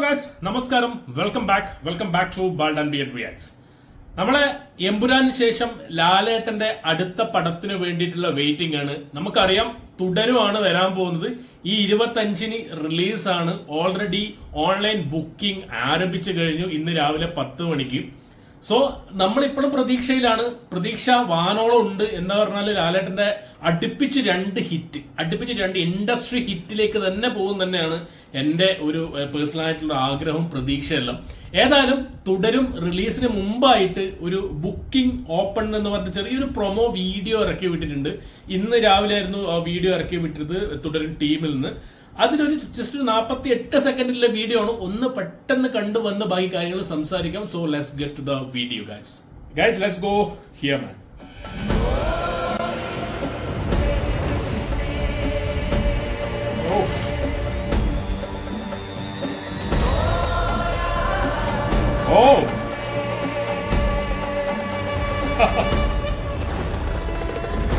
Guys, നമസ്കാരം. Welcome back to bald and beard reacts. നമ്മളെ എമ്പുരാന് ശേഷം ലാലേട്ടന്റെ അടുത്ത പടത്തിന് വേണ്ടിയിട്ടുള്ള വെയിറ്റിംഗ് ആണ്. നമുക്കറിയാം തുടരുമാണ് വരാൻ പോകുന്നത്. ഈ 25-ന് റിലീസാണ്. ഓൾറെഡി ഓൺലൈൻ ബുക്കിംഗ് ആരംഭിച്ചു കഴിഞ്ഞു ഇന്ന് രാവിലെ 10 മണിക്ക്. സോ നമ്മളിപ്പോഴും പ്രതീക്ഷയിലാണ്. പ്രതീക്ഷ വാനോളം ഉണ്ട്. എന്താ പറഞ്ഞാൽ ലാലേട്ടന്റെ അടുപ്പിച്ച് രണ്ട് ഇൻഡസ്ട്രി ഹിറ്റിലേക്ക് തന്നെ പോകും തന്നെയാണ് എന്റെ ഒരു പേഴ്സണൽ ആയിട്ടുള്ള ആഗ്രഹവും പ്രതീക്ഷയെല്ലാം. ഏതായാലും തുടരും റിലീസിന് മുമ്പായിട്ട് ഒരു ബുക്കിംഗ് ഓപ്പൺ എന്ന് പറഞ്ഞ ചെറിയൊരു പ്രൊമോ വീഡിയോ ഇറക്കി വിട്ടിട്ടുണ്ട്. ഇന്ന് രാവിലെ ആയിരുന്നു ആ വീഡിയോ ഇറക്കി വിട്ടത് തുടരും ടീമിൽ നിന്ന്. അതിലൊരു ജസ്റ്റ് 48 സെക്കൻഡിലെ വീഡിയോ ആണ്. ഒന്ന് പെട്ടെന്ന് കണ്ടുവന്ന് ബാക്കി കാര്യങ്ങൾ സംസാരിക്കാം. So let's get to the video guys let's go here man. Oh!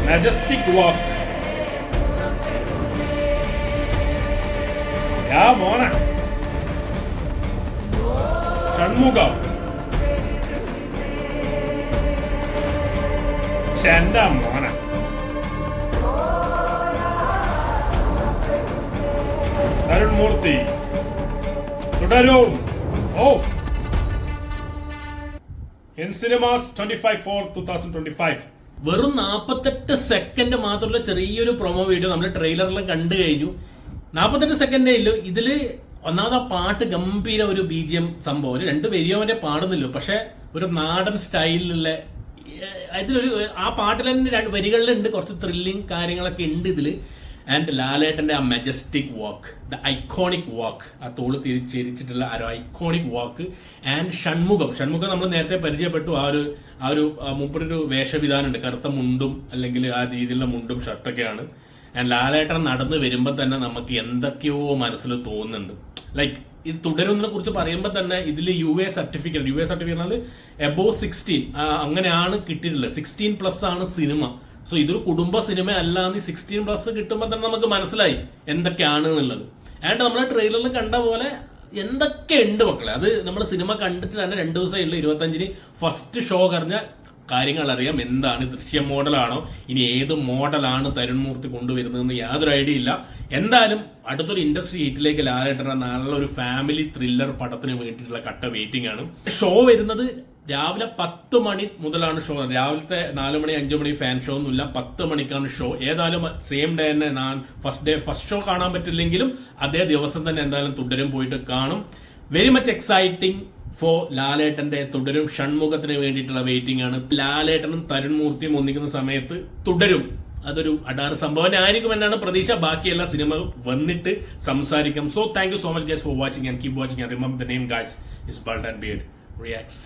Majestic walk. യാ മോന ഷൺമുഖം ചെണ്ട മോന തരുൺമൂർത്തി തുടരും. ഓ ഇൻ സിനിമാസ് 25/4/2025. വെറും 48 സെക്കൻഡ് മാത്രമുള്ള ചെറിയൊരു പ്രൊമോ വീഡിയോ നമ്മൾ ട്രെയിലറിലും കണ്ടു കഴിഞ്ഞു. 48 സെക്കൻഡേ ഇല്ലു. ഇതില് ഒന്നാമത് ആ പാട്ട് ഗംഭീര ഒരു BGM സംഭവം. 2 വരിയോ വരെ പാടുന്നില്ലോ, പക്ഷെ ഒരു നാടൻ സ്റ്റൈലിലുള്ള ഇതിലൊരു ആ പാട്ടിൽ തന്നെ 2 വരികളിലുണ്ട് കുറച്ച് ത്രില്ലിങ് കാര്യങ്ങളൊക്കെ ഉണ്ട് ഇതില്. ആൻഡ് ലാലേട്ടന്റെ ആ മെജസ്റ്റിക് വാക്ക്, ദ ഐക്കോണിക് വാക്ക്, ആ തോള് തിരിച്ചിട്ടുള്ള ആ ഒരു ഐക്കോണിക് വാക്ക്. ആൻഡ് ഷൺമുഖം നമ്മൾ നേരത്തെ പരിചയപ്പെട്ടു. ആ ഒരു മൂപ്പരൊരു വേഷവിധാനം ഉണ്ട്. കറുത്ത മുണ്ടും അല്ലെങ്കിൽ ആ രീതിയിലുള്ള മുണ്ടും ഷർട്ടൊക്കെയാണ്. ആൻഡ് ലാലേട്ടൻ നടന്ന് വരുമ്പോൾ തന്നെ നമുക്ക് എന്തൊക്കെയോ മനസ്സിൽ തോന്നുന്നുണ്ട്. ലൈക്ക് ഇത് തുടരുന്നതിനെ കുറിച്ച് പറയുമ്പോൾ തന്നെ ഇതിൽ UA സർട്ടിഫിക്കറ്റ് എബോവ് 16 അങ്ങനെയാണ് കിട്ടിയിട്ടുള്ളത്. 16+ ആണ് സിനിമ. സോ ഇതൊരു കുടുംബ സിനിമ അല്ലാന്ന് 16+ കിട്ടുമ്പോൾ തന്നെ നമുക്ക് മനസ്സിലായി എന്തൊക്കെയാണ് എന്നുള്ളത്. ആൻഡ് നമ്മൾ ട്രെയിലറിൽ കണ്ട പോലെ എന്തൊക്കെ ഉണ്ട് മക്കളെ. അത് നമ്മൾ സിനിമ കണ്ടിട്ട് തന്നെ 2 ദിവസമേ ഉള്ളൂ. 25-ന് ഫസ്റ്റ് ഷോ കഴിഞ്ഞ കാര്യങ്ങൾ അറിയാം. എന്താണ് ദൃശ്യ മോഡലാണോ ഇനി ഏത് മോഡലാണ് തരുൺമൂർത്തി കൊണ്ടുവരുന്നതെന്ന് യാതൊരു ഐഡിയ ഇല്ല. എന്തായാലും അടുത്തൊരു ഇൻഡസ്ട്രി ഹിറ്റിലേക്ക് ലാലേട്ടൻ നല്ലൊരു ഫാമിലി ത്രില്ലർ പടത്തിന് വേണ്ടിയിട്ടുള്ള കട്ട വെയിറ്റിംഗ് ആണ്. ഷോ വരുന്നത് രാവിലെ 10 മണി മുതലാണ് ഷോ. രാവിലത്തെ 4 മണി 5 മണി ഫാൻ ഷോ ഒന്നുമില്ല. 10 മണിക്കാണ് ഷോ. ഏതായാലും സെയിം ഡേ തന്നെ ഫസ്റ്റ് ഷോ കാണാൻ പറ്റില്ലെങ്കിലും അതേ ദിവസം തന്നെ എന്തായാലും തുടരും പോയിട്ട് കാണും. വെരി മച്ച് എക്സൈറ്റിംഗ് ഫോർ ലാലേട്ടന്റെ തുടരും ഷൺമുഖത്തിന് വേണ്ടിയിട്ടുള്ള വെയിറ്റിംഗ് ആണ്. ലാലേട്ടനും തരുൺമൂർത്തിയും ഒന്നിക്കുന്ന സമയത്ത് തുടരും അതൊരു അടാറ് സംഭവം ആയിരിക്കും എന്നാണ് പ്രതീക്ഷ. ബാക്കിയെല്ലാ സിനിമ വന്നിട്ട് സംസാരിക്കാം. So thank you so much guys for watching and keep watching and remember the name guys is bald and beard reacts.